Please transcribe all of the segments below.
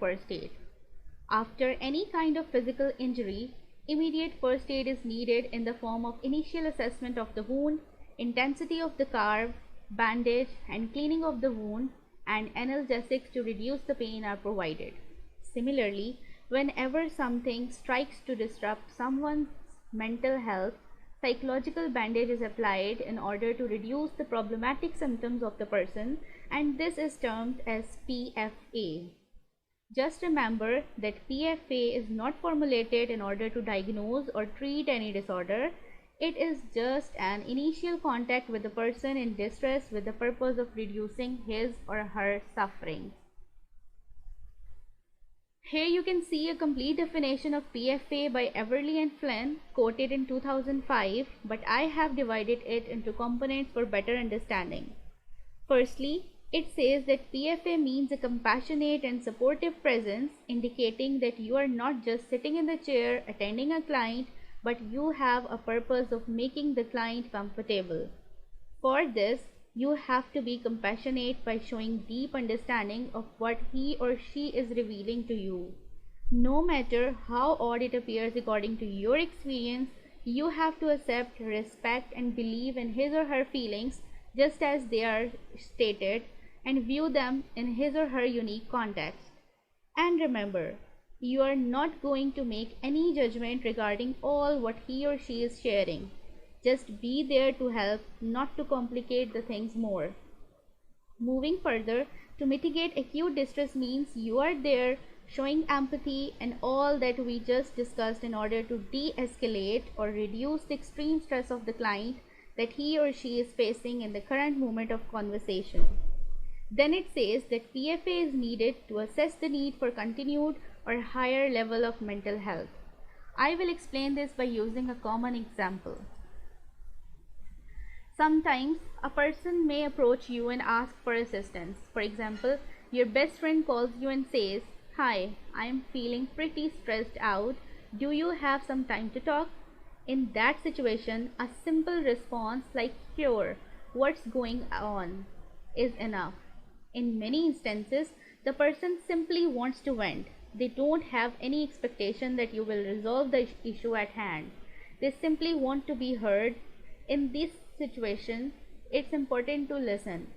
first aid. After any kind of physical injury, immediate first aid is needed in the form of initial assessment of the wound, intensity of the carve, bandage, and cleaning of the wound, and analgesics to reduce the pain are provided. Similarly, whenever something strikes to disrupt someone's mental health, psychological bandage is applied in order to reduce the problematic symptoms of the person, and this is termed as PFA. Just remember that PFA is not formulated in order to diagnose or treat any disorder. It is just an initial contact with the person in distress with the purpose of reducing his or her suffering. Here you can see a complete definition of PFA by Everly and Flynn, quoted in 2005, but I have divided it into components for better understanding. Firstly, it says that PFA means a compassionate and supportive presence, indicating that you are not just sitting in the chair attending a client, but you have a purpose of making the client comfortable. For this, you have to be compassionate by showing deep understanding of what he or she is revealing to you. No matter how odd it appears according to your experience, you have to accept, respect, and believe in his or her feelings just as they are stated, and view them in his or her unique context. And remember, you are not going to make any judgment regarding all what he or she is sharing. Just be there to help, not to complicate the things more. Moving further, to mitigate acute distress means you are there showing empathy and all that we just discussed in order to de-escalate or reduce the extreme stress of the client that he or she is facing in the current moment of conversation. Then it says that PFA is needed to assess the need for continued or higher level of mental health. I will explain this by using a common example. Sometimes a person may approach you and ask for assistance. For example, your best friend calls you and says, "Hi, I am feeling pretty stressed out. Do you have some time to talk?" In that situation, a simple response like "Sure, what's going on?" is enough. In many instances, the person simply wants to vent. They don't have any expectation that you will resolve the issue at hand. They simply want to be heard. In this situation, it's important to listen.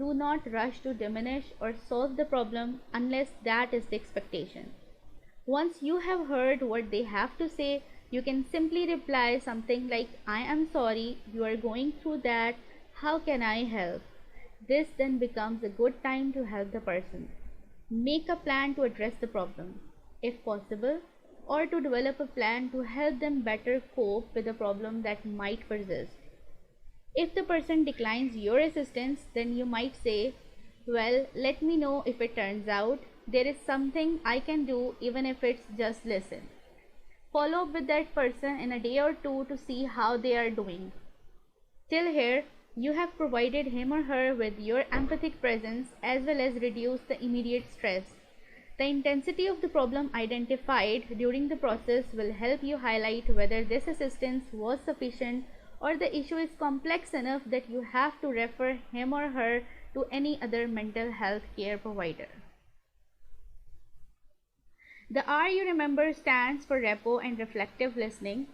Do not rush to diminish or solve the problem unless that is the expectation. Once you have heard what they have to say, you can simply reply something like, "I am sorry you are going through that. How can I help?" This then becomes a good time to help the person. Make a plan to address the problem, if possible, or to develop a plan to help them better cope with the problem that might persist. If the person declines your assistance, then you might say, "Well, let me know if it turns out there is something I can do, even if it's just listen." Follow up with that person in a day or two to see how they are doing. Till here, you have provided him or her with your empathic presence as well as reduced the immediate stress. The intensity of the problem identified during the process will help you highlight whether this assistance was sufficient or the issue is complex enough that you have to refer him or her to any other mental health care provider. The R you remember stands for rapport and reflective listening.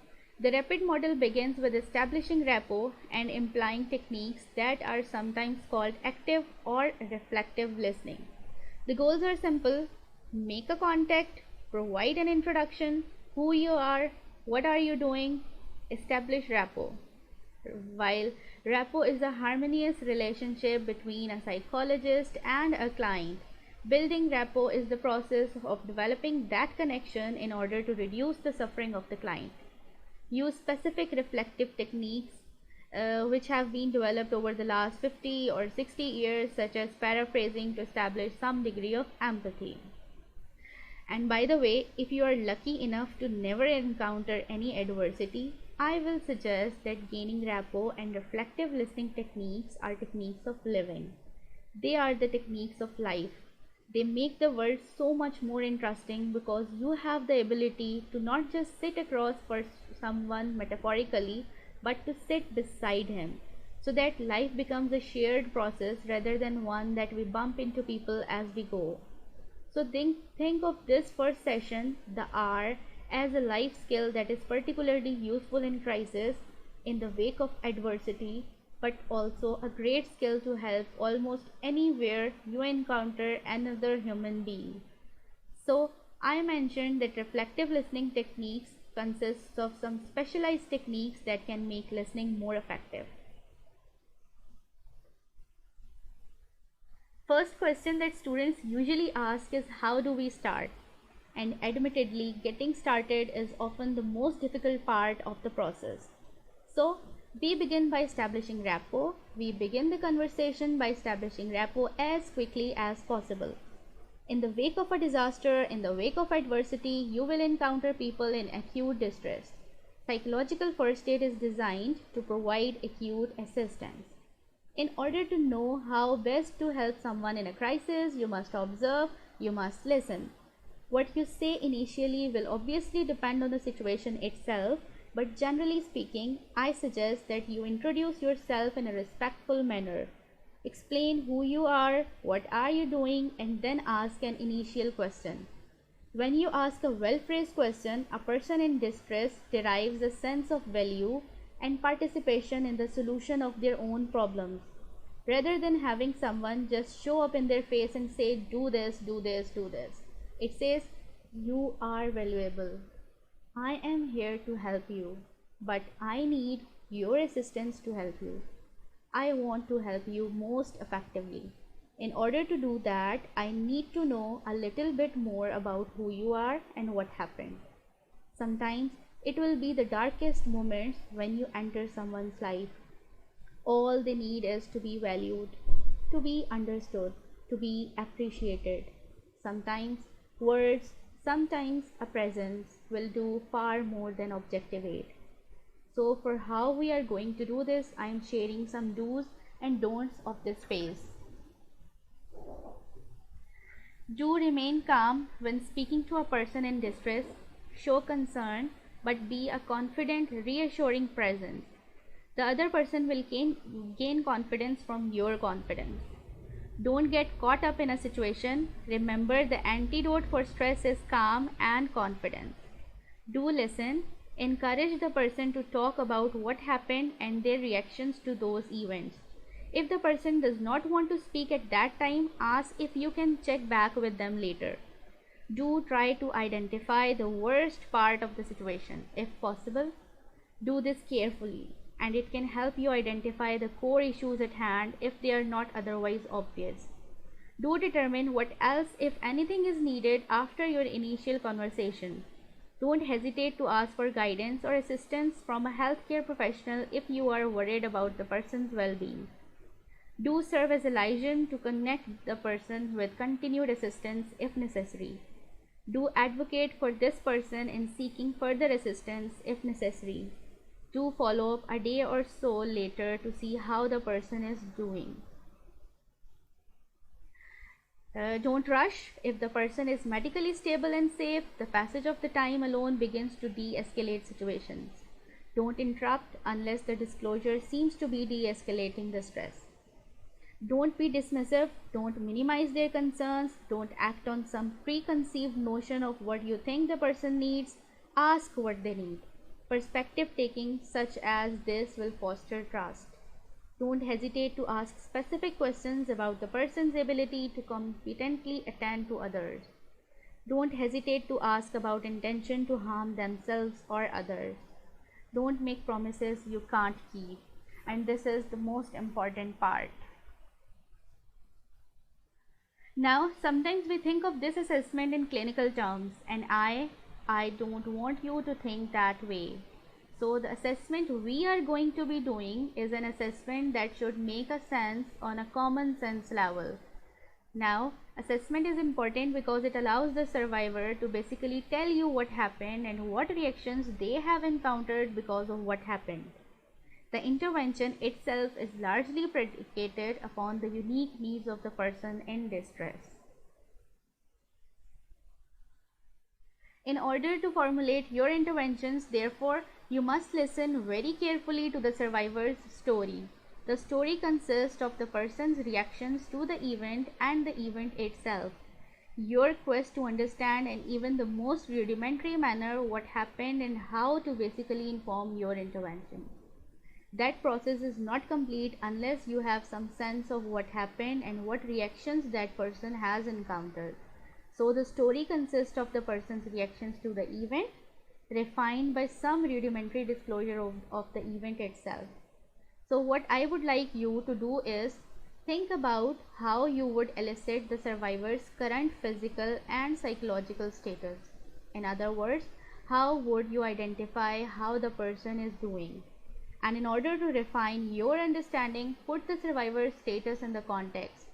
The rapid model begins with establishing rapport and implying techniques that are sometimes called active or reflective listening. The goals are simple: make a contact, provide an introduction, who you are, what are you doing, establish rapport. While rapport is a harmonious relationship between a psychologist and a client, building rapport is the process of developing that connection in order to reduce the suffering of the client. Use specific reflective techniques which have been developed over the last 50 or 60 years, such as paraphrasing, to establish some degree of empathy. And by the way, if you are lucky enough to never encounter any adversity, I will suggest that gaining rapport and reflective listening techniques are techniques of living. They are the techniques of life. They make the world so much more interesting because you have the ability to not just sit across for someone metaphorically, but to sit beside him, so that life becomes a shared process rather than one that we bump into people as we go. So think of this first session, the R, as a life skill that is particularly useful in crisis, in the wake of adversity, but also a great skill to help almost anywhere you encounter another human being. So I mentioned that reflective listening techniques consists of some specialized techniques that can make listening more effective. First question that students usually ask is, how do we start? And admittedly, getting started is often the most difficult part of the process. So we begin by establishing rapport. We begin the conversation by establishing rapport as quickly as possible. In the wake of a disaster, in the wake of adversity, you will encounter people in acute distress. Psychological first aid is designed to provide acute assistance. In order to know how best to help someone in a crisis, you must observe, you must listen. What you say initially will obviously depend on the situation itself, but generally speaking, I suggest that you introduce yourself in a respectful manner. Explain who you are, what are you doing, and then ask an initial question. When you ask a well-phrased question, a person in distress derives a sense of value and participation in the solution of their own problems, rather than having someone just show up in their face and say, do this, do this, do this. It says, you are valuable. I am here to help you, but I need your assistance to help you. I want to help you most effectively. In order to do that, I need to know a little bit more about who you are and what happened. Sometimes it will be the darkest moments when you enter someone's life. All they need is to be valued, to be understood, to be appreciated. Sometimes words, sometimes a presence will do far more than objective aid. So for how we are going to do this, I am sharing some do's and don'ts of this phase. Do remain calm when speaking to a person in distress. Show concern, but be a confident, reassuring presence. The other person will gain confidence from your confidence. Don't get caught up in a situation. Remember, the antidote for stress is calm and confidence. Do listen. Encourage the person to talk about what happened and their reactions to those events. If the person does not want to speak at that time, ask if you can check back with them later. Do try to identify the worst part of the situation, if possible. Do this carefully, and it can help you identify the core issues at hand if they are not otherwise obvious. Do determine what else, if anything, is needed after your initial conversation. Don't hesitate to ask for guidance or assistance from a healthcare professional if you are worried about the person's well-being. Do serve as a liaison to connect the person with continued assistance if necessary. Do advocate for this person in seeking further assistance if necessary. Do follow up a day or so later to see how the person is doing. Don't rush. If the person is medically stable and safe, the passage of the time alone begins to de-escalate situations. Don't interrupt unless the disclosure seems to be de-escalating the stress. Don't be dismissive. Don't minimize their concerns. Don't act on some preconceived notion of what you think the person needs. Ask what they need. Perspective taking such as this will foster trust. Don't hesitate to ask specific questions about the person's ability to competently attend to others. Don't hesitate to ask about intention to harm themselves or others. Don't make promises you can't keep. And this is the most important part. Now, sometimes we think of this assessment in clinical terms, and I don't want you to think that way. So the assessment we are going to be doing is an assessment that should make a sense on a common sense level. Now, assessment is important because it allows the survivor to basically tell you what happened and what reactions they have encountered because of what happened. The intervention itself is largely predicated upon the unique needs of the person in distress. In order to formulate your interventions, therefore, you must listen very carefully to the survivor's story. The story consists of the person's reactions to the event and the event itself. your quest to understand in even the most rudimentary manner what happened and how to basically inform your intervention. That process is not complete unless you have some sense of what happened and what reactions that person has encountered. So the story consists of the person's reactions to the event, refined by some rudimentary disclosure of the event itself. So what I would like you to do is think about how you would elicit the survivor's current physical and psychological status. In other words, how would you identify how the person is doing? And in order to refine your understanding, put the survivor's status in the context.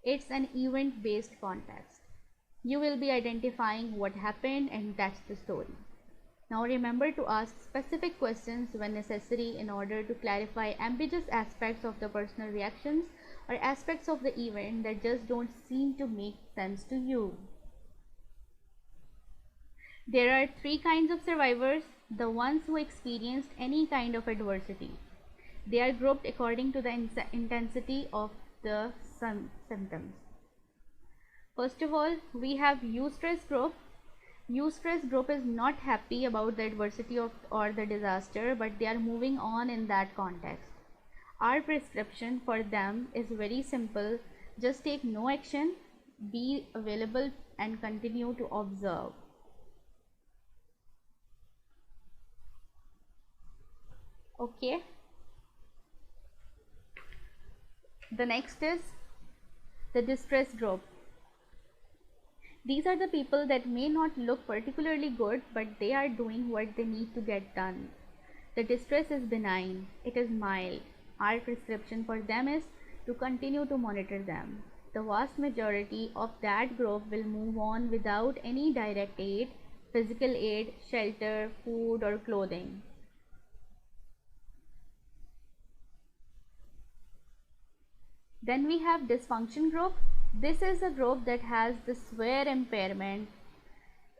It's an event-based context. You will be identifying what happened, and that's the story. Now remember to ask specific questions when necessary in order to clarify ambiguous aspects of the personal reactions or aspects of the event that just don't seem to make sense to you. There are three kinds of survivors: the ones who experienced any kind of adversity. They are grouped according to the intensity of the symptoms. First of all, we have eustress group. Eustress group is not happy about the adversity or the disaster, but they are moving on in that context. Our prescription for them is very simple: just take no action, be available, and continue to observe. Okay. The next is the distress group. These are the people that may not look particularly good, but they are doing what they need to get done. The distress is benign, it is mild. Our prescription for them is to continue to monitor them. The vast majority of that group will move on without any direct aid, physical aid, shelter, food, or clothing. Then we have dysfunction group. This is a group that has the swear impairment,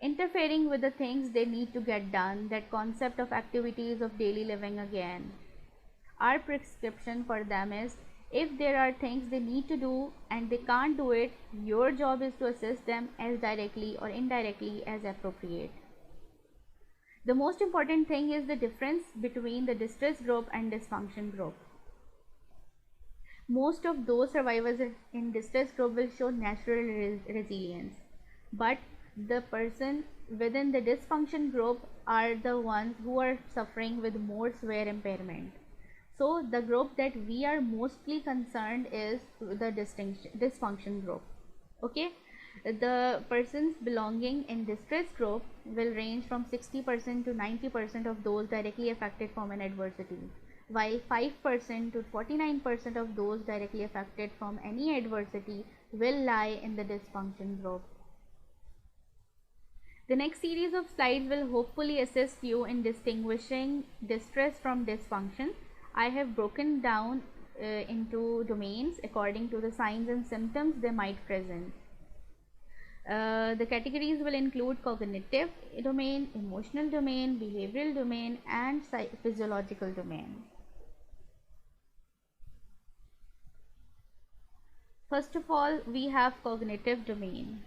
interfering with the things they need to get done, that concept of activities of daily living again. Our prescription for them is, if there are things they need to do and they can't do it, your job is to assist them as directly or indirectly as appropriate. The most important thing is the difference between the distress group and dysfunction group. Most of those survivors in distress group will show natural resilience, but the person within the dysfunction group are the ones who are suffering with more severe impairment. So the group that we are mostly concerned is the dysfunction group. Okay, the persons belonging in distress group will range from 60% to 90% of those directly affected from an adversity, while 5% to 49% of those directly affected from any adversity will lie in the dysfunction group. The next series of slides will hopefully assist you in distinguishing distress from dysfunction. I have broken down into domains according to the signs and symptoms they might present. The categories will include cognitive domain, emotional domain, behavioral domain, and physiological domain. First of all, we have cognitive domain.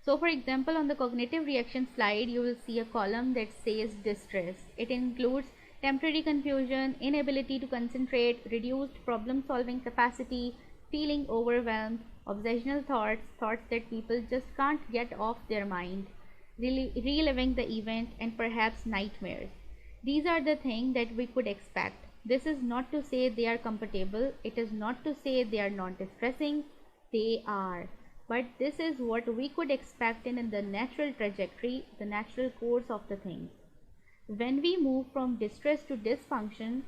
So for example, on the cognitive reaction slide, you will see a column that says distress. It includes temporary confusion, inability to concentrate, reduced problem solving capacity, feeling overwhelmed, obsessional thoughts, thoughts that people just can't get off their mind, reliving the event, and perhaps nightmares. These are the things that we could expect. This is not to say they are compatible, it is not to say they are not distressing, they are. But this is what we could expect in the natural trajectory, the natural course of the things. When we move from distress to dysfunction,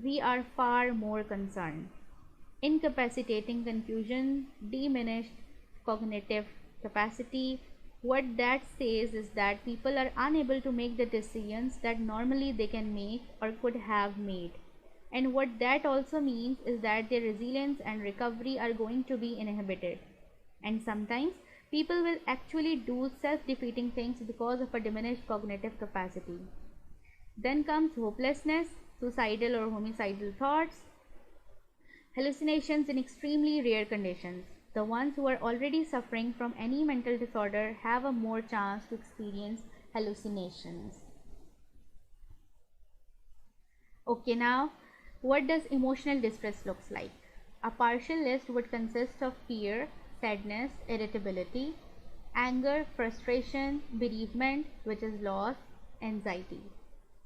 we are far more concerned. Incapacitating confusion, diminished cognitive capacity. What that says is that people are unable to make the decisions that normally they can make or could have made. And what that also means is that their resilience and recovery are going to be inhibited. And sometimes people will actually do self-defeating things because of a diminished cognitive capacity. Then comes hopelessness, suicidal or homicidal thoughts, hallucinations in extremely rare conditions. The ones who are already suffering from any mental disorder have a more chance to experience hallucinations. Okay, now what does emotional distress looks like? A partial list would consist of fear, sadness, irritability, anger, frustration, bereavement, which is loss, anxiety.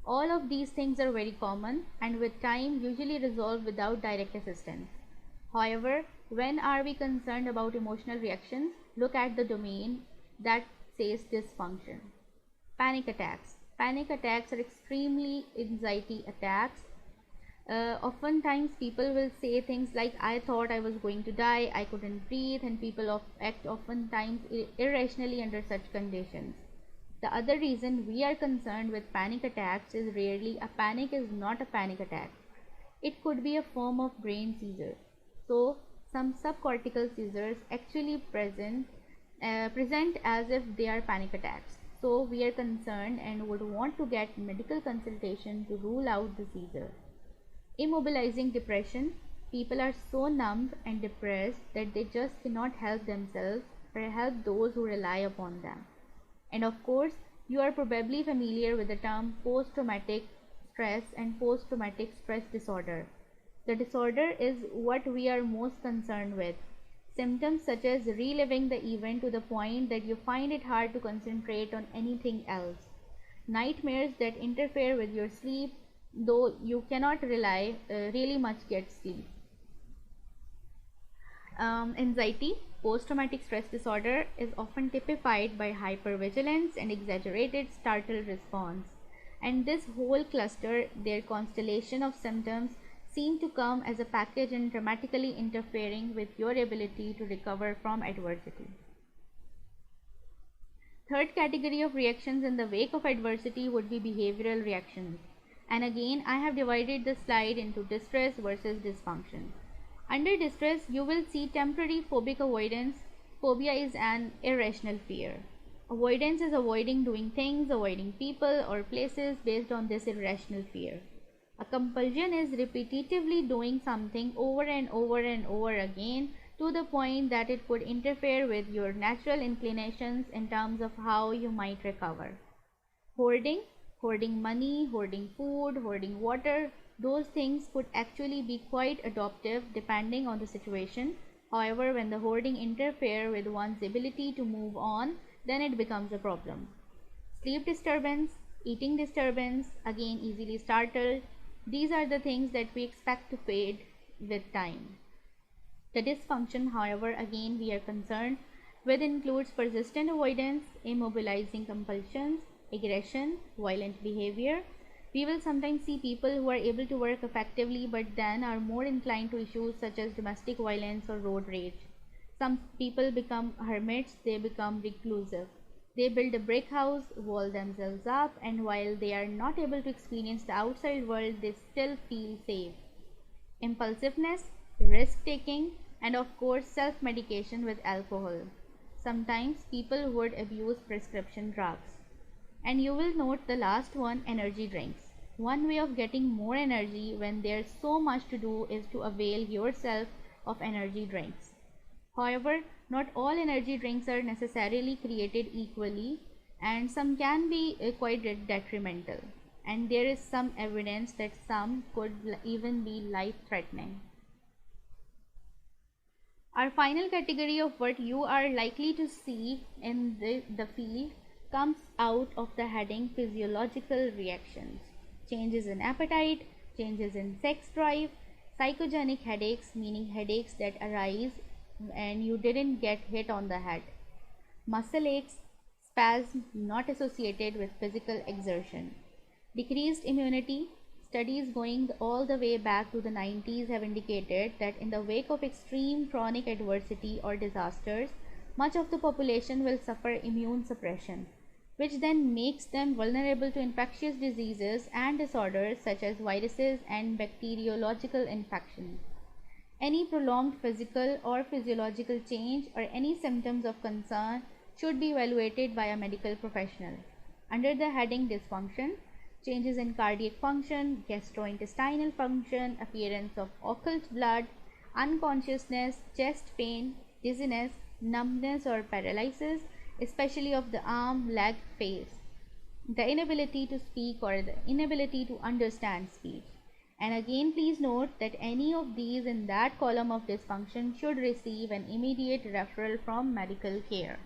All of these things are very common and with time usually resolve without direct assistance. However, when are we concerned about emotional reactions? Look at the domain that says dysfunction. Panic attacks. Panic attacks are extremely anxiety attacks. Oftentimes people will say things like, I thought I was going to die, I couldn't breathe, and people act oftentimes irrationally under such conditions. The other reason we are concerned with panic attacks is rarely a panic is not a panic attack. It could be a form of brain seizure. So some subcortical seizures actually present as if they are panic attacks. So we are concerned and would want to get medical consultation to rule out the seizure. Immobilizing depression. People are so numb and depressed that they just cannot help themselves or help those who rely upon them. And of course, you are probably familiar with the term post-traumatic stress and post-traumatic stress disorder. The disorder is what we are most concerned with. Symptoms such as reliving the event to the point that you find it hard to concentrate on anything else. Nightmares that interfere with your sleep, though you cannot really much get sleep. Anxiety, post-traumatic stress disorder, is often typified by hypervigilance and exaggerated startle response. And this whole cluster, their constellation of symptoms, seem to come as a package and dramatically interfering with your ability to recover from adversity. Third category of reactions in the wake of adversity would be behavioral reactions. And again, I have divided the slide into distress versus dysfunction. Under distress, you will see temporary phobic avoidance. Phobia is an irrational fear. Avoidance is avoiding doing things, avoiding people or places based on this irrational fear. A compulsion is repetitively doing something over and over and over again to the point that it could interfere with your natural inclinations in terms of how you might recover. Hoarding money, hoarding food, hoarding water, those things could actually be quite adaptive depending on the situation. However, when the hoarding interfere with one's ability to move on, then it becomes a problem. Sleep disturbance, eating disturbance, again easily startled, these are the things that we expect to fade with time. The dysfunction, however, again we are concerned with includes persistent avoidance, immobilizing compulsions, aggression, violent behavior. We will sometimes see people who are able to work effectively but then are more inclined to issues such as domestic violence or road rage. Some people become hermits, they become reclusive. They build a brick house, wall themselves up, and while they are not able to experience the outside world, they still feel safe. Impulsiveness, risk taking, and of course self-medication with alcohol. Sometimes people would abuse prescription drugs. And you will note the last one, energy drinks. One way of getting more energy when there's so much to do is to avail yourself of energy drinks. However, not all energy drinks are necessarily created equally, and some can be quite detrimental. And there is some evidence that some could even be life-threatening. Our final category of what you are likely to see in the field comes out of the heading physiological reactions. Changes in appetite, changes in sex drive, psychogenic headaches, meaning headaches that arise and you didn't get hit on the head, muscle aches, spasms not associated with physical exertion, decreased immunity. Studies going all the way back to the 90s have indicated that in the wake of extreme chronic adversity or disasters, much of the population will suffer immune suppression, which then makes them vulnerable to infectious diseases and disorders such as viruses and bacteriological infections. Any prolonged physical or physiological change or any symptoms of concern should be evaluated by a medical professional. Under the heading dysfunction, changes in cardiac function, gastrointestinal function, appearance of occult blood, unconsciousness, chest pain, dizziness, numbness, or paralysis, especially of the arm, leg, face, the inability to speak or the inability to understand speech. And again, please note that any of these in that column of dysfunction should receive an immediate referral from medical care.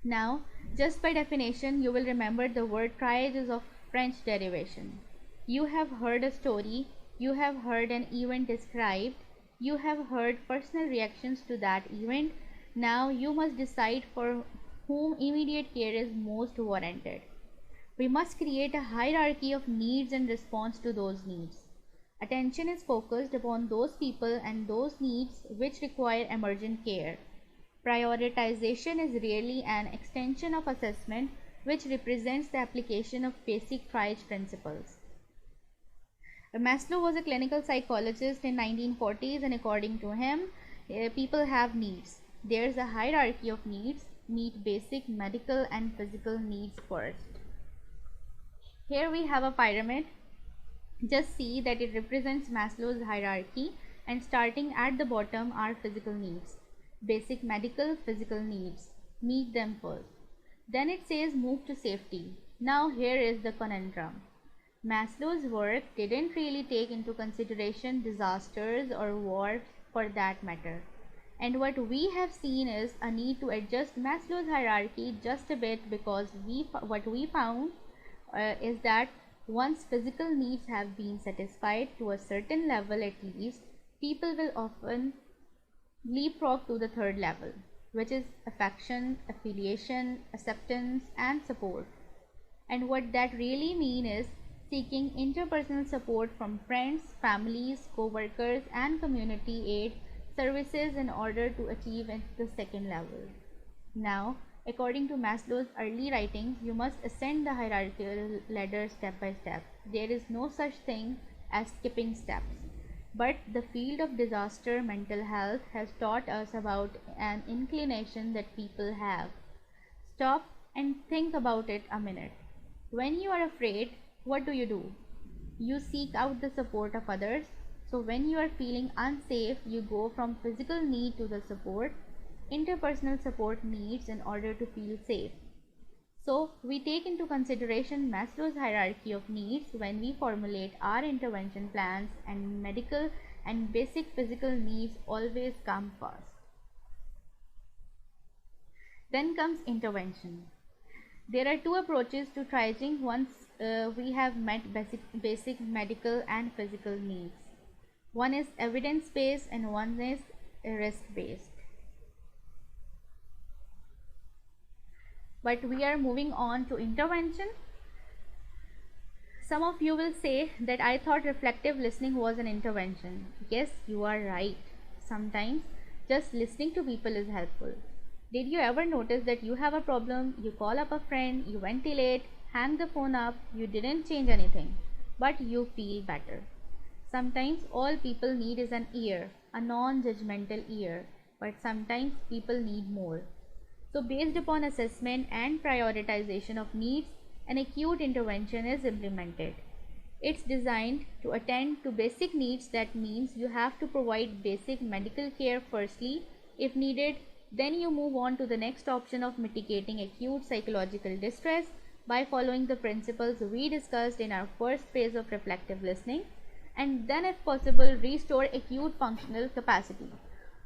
Now, just by definition, you will remember the word triage is of French derivation. You have heard a story, you have heard an event described, you have heard personal reactions to that event. Now you must decide for whom immediate care is most warranted. We must create a hierarchy of needs and response to those needs. Attention is focused upon those people and those needs which require emergent care. Prioritization is really an extension of assessment which represents the application of basic triage principles. Maslow was a clinical psychologist in 1940s, and according to him, people have needs. There's a hierarchy of needs. Meet basic medical and physical needs first. Here we have a pyramid. Just see that it represents Maslow's hierarchy, and starting at the bottom are physical needs. Basic medical, physical needs. Meet them first. Then it says move to safety. Now here is the conundrum. Maslow's work didn't really take into consideration disasters or wars for that matter. And what we have seen is a need to adjust Maslow's hierarchy just a bit, because what we found is that once physical needs have been satisfied to a certain level at least, people will often leapfrog to the third level, which is affection, affiliation, acceptance, and support. And what that really means is seeking interpersonal support from friends, families, co-workers, and community aid services in order to achieve the second level. Now, according to Maslow's early writings, you must ascend the hierarchical ladder step by step. There is no such thing as skipping steps. But the field of disaster mental health has taught us about an inclination that people have. Stop and think about it a minute. When you are afraid, what do? You seek out the support of others. So when you are feeling unsafe, you go from physical need to the support, interpersonal support needs in order to feel safe. So we take into consideration Maslow's hierarchy of needs when we formulate our intervention plans, and medical and basic physical needs always come first. Then comes intervention. There are two approaches to triaging once we have met basic medical and physical needs. One is evidence-based and one is risk-based. But we are moving on to intervention. Some of you will say that I thought reflective listening was an intervention. Yes, you are right. Sometimes just listening to people is helpful. Did you ever notice that you have a problem, you call up a friend, you ventilate, hang the phone up, you didn't change anything, but you feel better? Sometimes all people need is an ear, a non-judgmental ear, but sometimes people need more. So based upon assessment and prioritization of needs, an acute intervention is implemented. It's designed to attend to basic needs. That means you have to provide basic medical care firstly. If needed, then you move on to the next option of mitigating acute psychological distress by following the principles we discussed in our first phase of reflective listening, and then if possible restore acute functional capacity.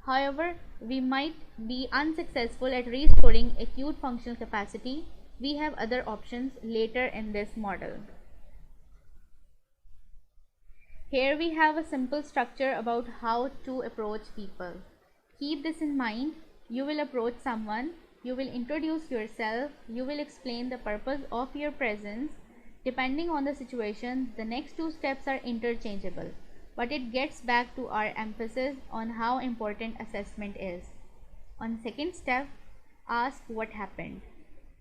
However, we might be unsuccessful at restoring acute functional capacity. We have other options later in this model. Here we have a simple structure about how to approach people. Keep this in mind. You will approach someone, you will introduce yourself, you will explain the purpose of your presence. Depending on the situation, the next two steps are interchangeable, but it gets back to our emphasis on how important assessment is. On second step, ask what happened.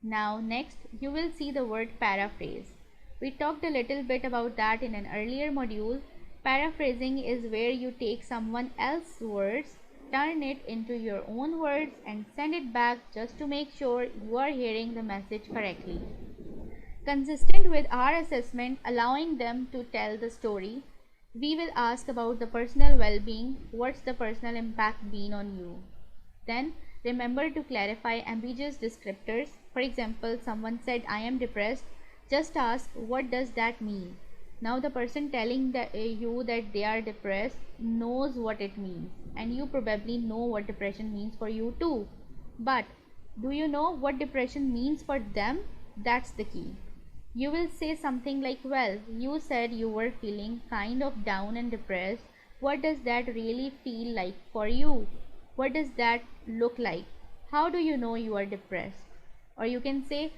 Now next, you will see the word paraphrase. We talked a little bit about that in an earlier module. Paraphrasing is where you take someone else's words, turn it into your own words, and send it back just to make sure you are hearing the message correctly. Consistent with our assessment, allowing them to tell the story. We will ask about the personal well-being. What's the personal impact been on you? Then remember to clarify ambiguous descriptors. For example, someone said I am depressed. Just ask what does that mean? Now the person telling you that they are depressed knows what it means, and you probably know what depression means for you too. But do you know what depression means for them? That's the key. You will say something like, well, you said you were feeling kind of down and depressed. What does that really feel like for you? What does that look like? How do you know you are depressed? Or you can say,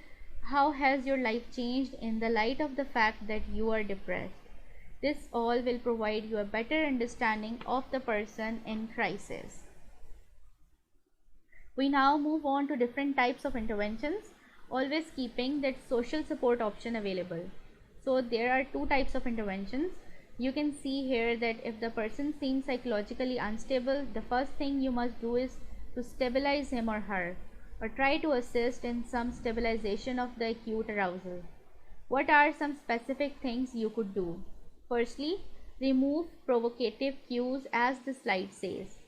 how has your life changed in the light of the fact that you are depressed? This all will provide you a better understanding of the person in crisis. We now move on to different types of interventions, always keeping that social support option available. So there are two types of interventions. You can see here that if the person seems psychologically unstable, the first thing you must do is to stabilize him or her, or try to assist in some stabilization of the acute arousal. What are some specific things you could do? Firstly, remove provocative cues, as the slide says.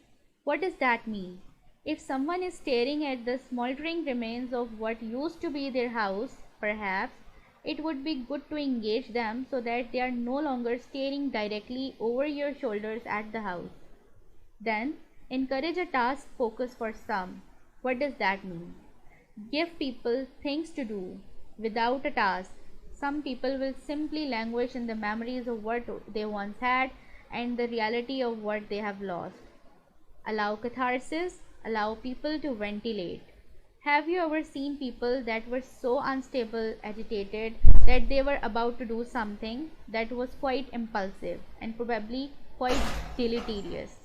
What does that mean? If someone is staring at the smoldering remains of what used to be their house, perhaps it would be good to engage them so that they are no longer staring directly over your shoulders at the house. Then, encourage a task focus for some. What does that mean? Give people things to do without a task. Some people will simply languish in the memories of what they once had and the reality of what they have lost. Allow catharsis, allow people to ventilate. Have you ever seen people that were so unstable, agitated, that they were about to do something that was quite impulsive and probably quite deleterious?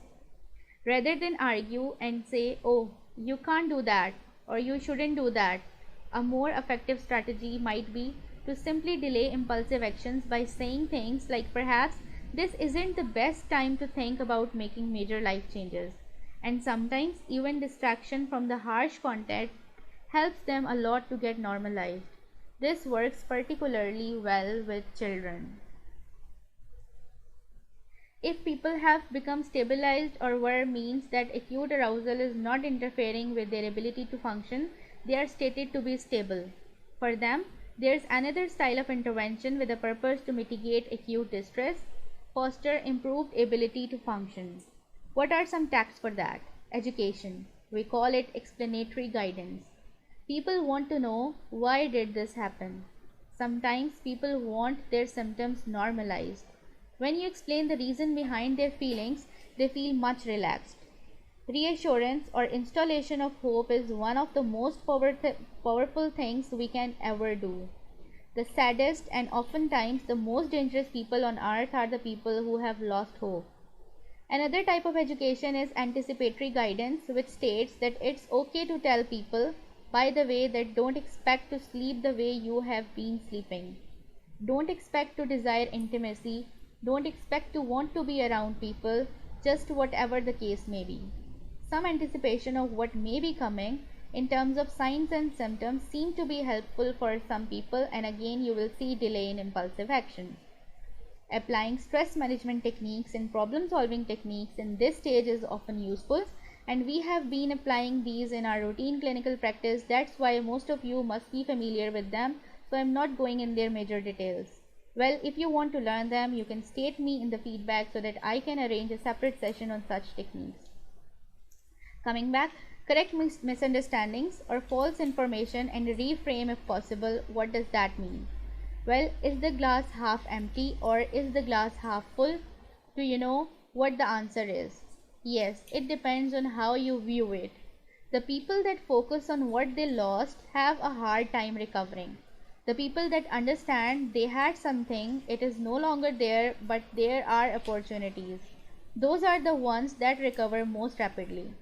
Rather than argue and say, oh, you can't do that, or you shouldn't do that, a more effective strategy might be to simply delay impulsive actions by saying things like, perhaps this isn't the best time to think about making major life changes. And sometimes even distraction from the harsh content helps them a lot to get normalized. This works particularly well with children. If people have become stabilized or were means that acute arousal is not interfering with their ability to function, they are stated to be stable. For them, there is another style of intervention with a purpose to mitigate acute distress, foster improved ability to function. What are some tactics for that? Education. We call it explanatory guidance. People want to know, why did this happen? Sometimes people want their symptoms normalized. When you explain the reason behind their feelings, they feel much relaxed. Reassurance or installation of hope is one of the most powerful things we can ever do. The saddest and oftentimes the most dangerous people on earth are the people who have lost hope. Another type of education is anticipatory guidance, which states that it's okay to tell people, by the way, that don't expect to sleep the way you have been sleeping. Don't expect to desire intimacy. Don't expect to want to be around people, just whatever the case may be. Some anticipation of what may be coming in terms of signs and symptoms seem to be helpful for some people, and again you will see delay in impulsive action. Applying stress management techniques and problem solving techniques in this stage is often useful, and we have been applying these in our routine clinical practice. That's why most of you must be familiar with them, so I'm not going in their major details. Well, if you want to learn them, you can state me in the feedback so that I can arrange a separate session on such techniques. Coming back, correct misunderstandings or false information and reframe if possible. What does that mean? Well, is the glass half empty or is the glass half full? Do you know what the answer is? Yes, it depends on how you view it. The people that focus on what they lost have a hard time recovering. The people that understand they had something, it is no longer there, but there are opportunities. Those are the ones that recover most rapidly.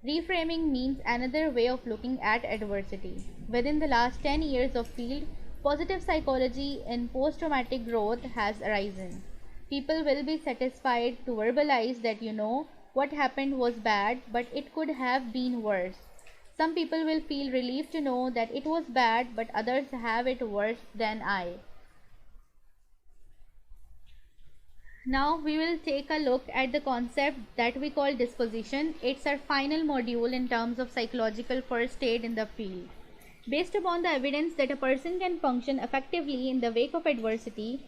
Reframing means another way of looking at adversity. Within the last 10 years of field, positive psychology in post-traumatic growth has arisen. People will be satisfied to verbalize that what happened was bad, but it could have been worse. Some people will feel relieved to know that it was bad, but others have it worse than I. Now we will take a look at the concept that we call disposition. It's our final module in terms of psychological first aid in the field. Based upon the evidence that a person can function effectively in the wake of adversity,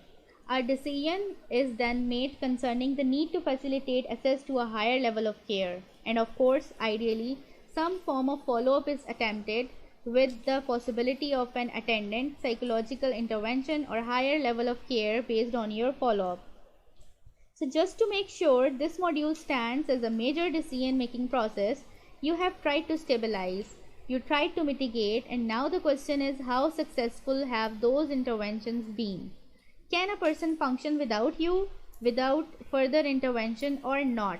a decision is then made concerning the need to facilitate access to a higher level of care. And of course, ideally, some form of follow-up is attempted with the possibility of an attendant, psychological intervention, or higher level of care based on your follow-up. So just to make sure this module stands as a major decision making process, you have tried to stabilize, you tried to mitigate, and now the question is, how successful have those interventions been? Can a person function without you, without further intervention, or not?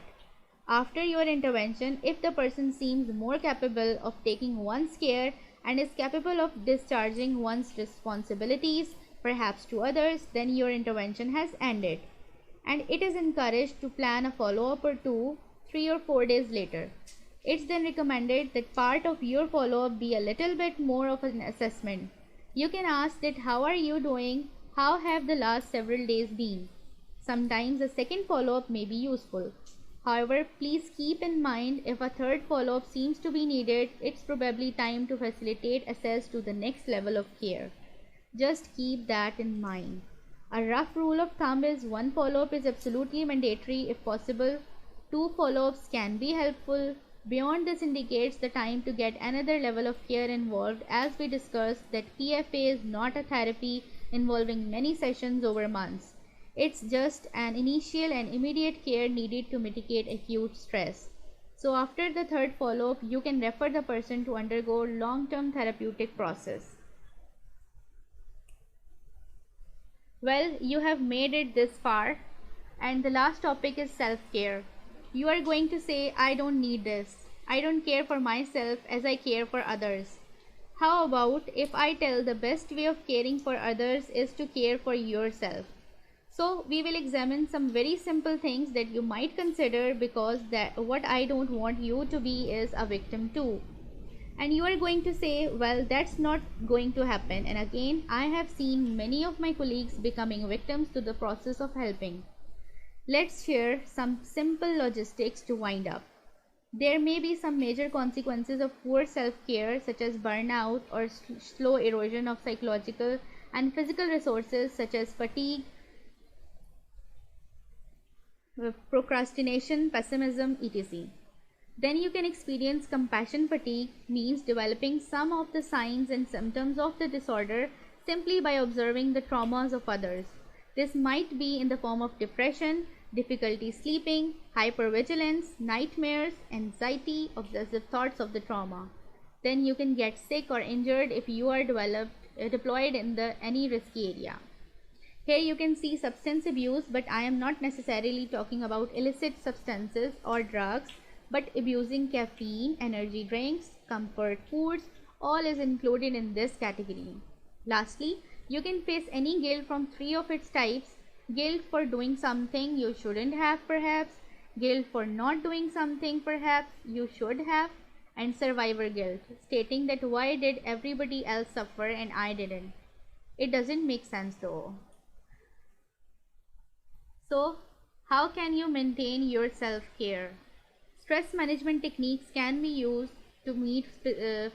After your intervention, if the person seems more capable of taking one's care and is capable of discharging one's responsibilities, perhaps to others, then your intervention has ended. And it is encouraged to plan a follow-up or two, 3 or 4 days later. It's then recommended that part of your follow-up be a little bit more of an assessment. You can ask that, how are you doing? How have the last several days been? Sometimes a second follow-up may be useful. However, please keep in mind, if a third follow-up seems to be needed, it's probably time to facilitate access to the next level of care. Just keep that in mind. A rough rule of thumb is 1 follow-up is absolutely mandatory if possible. 2 follow-ups can be helpful. Beyond this indicates the time to get another level of care involved, as we discussed that PFA is not a therapy involving many sessions over months. It's just an initial and immediate care needed to mitigate acute stress. So after the third follow-up, you can refer the person to undergo long-term therapeutic process. Well, you have made it this far, and the last topic is self-care. You are going to say, I don't need this. I don't care for myself as I care for others. How about if I tell the best way of caring for others is to care for yourself? So we will examine some very simple things that you might consider, because that what I don't want you to be is a victim too. And you are going to say, well, that's not going to happen. And again, I have seen many of my colleagues becoming victims to the process of helping. Let's share some simple logistics to wind up. There may be some major consequences of poor self-care, such as burnout or slow erosion of psychological and physical resources, such as fatigue, procrastination, pessimism, etc. Then you can experience compassion fatigue, means developing some of the signs and symptoms of the disorder simply by observing the traumas of others. This might be in the form of depression, difficulty sleeping, hypervigilance, nightmares, anxiety, obsessive thoughts of the trauma. Then you can get sick or injured if you are deployed in any risky area. Here you can see substance abuse, but I am not necessarily talking about illicit substances or drugs, but abusing caffeine, energy drinks, comfort foods, all is included in this category. Lastly, you can face any guilt from 3 of its types: guilt for doing something you shouldn't have perhaps, guilt for not doing something perhaps you should have, and survivor guilt, stating that why did everybody else suffer and I didn't. It doesn't make sense though. So, how can you maintain your self-care? Stress management techniques can be used to meet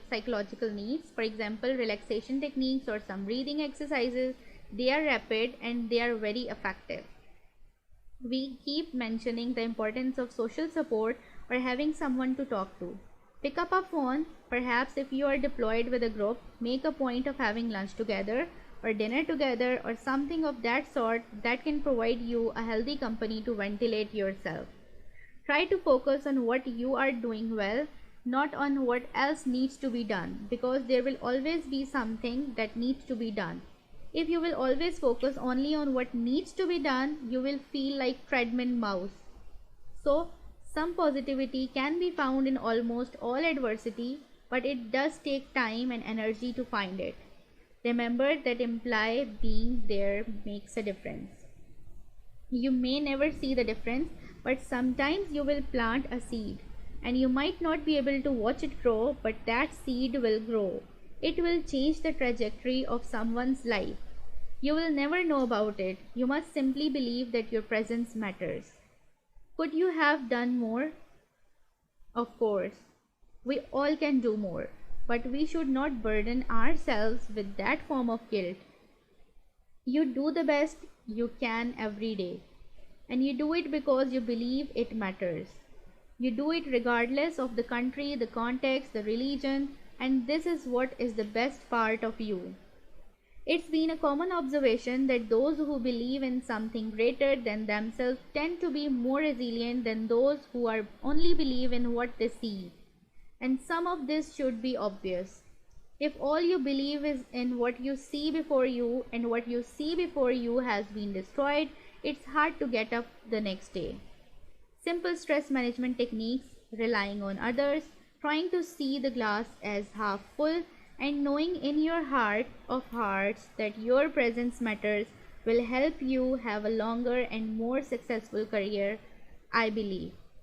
psychological needs. For example, relaxation techniques or some breathing exercises. They are rapid and they are very effective. We keep mentioning the importance of social support or having someone to talk to. Pick up a phone. Perhaps if you are deployed with a group, make a point of having lunch together or dinner together or something of that sort that can provide you a healthy company to ventilate yourself. Try to focus on what you are doing well, not on what else needs to be done, because there will always be something that needs to be done. If you will always focus only on what needs to be done, you will feel like treadmill mouse. So, some positivity can be found in almost all adversity, but it does take time and energy to find it. Remember that imply being there makes a difference. You may never see the difference, but sometimes you will plant a seed and you might not be able to watch it grow, but that seed will grow. It will change the trajectory of someone's life. You will never know about it. You must simply believe that your presence matters. Could you have done more? Of course. We all can do more, but we should not burden ourselves with that form of guilt. You do the best you can every day, and you do it because you believe it matters. You do it regardless of the country, the context, the religion, and this is what is the best part of you. It's been a common observation that those who believe in something greater than themselves tend to be more resilient than those who are only believe in what they see. And some of this should be obvious. If all you believe is in what you see before you and what you see before you has been destroyed, it's hard to get up the next day. Simple stress management techniques, relying on others, trying to see the glass as half full, and knowing in your heart of hearts that your presence matters will help you have a longer and more successful career, I believe.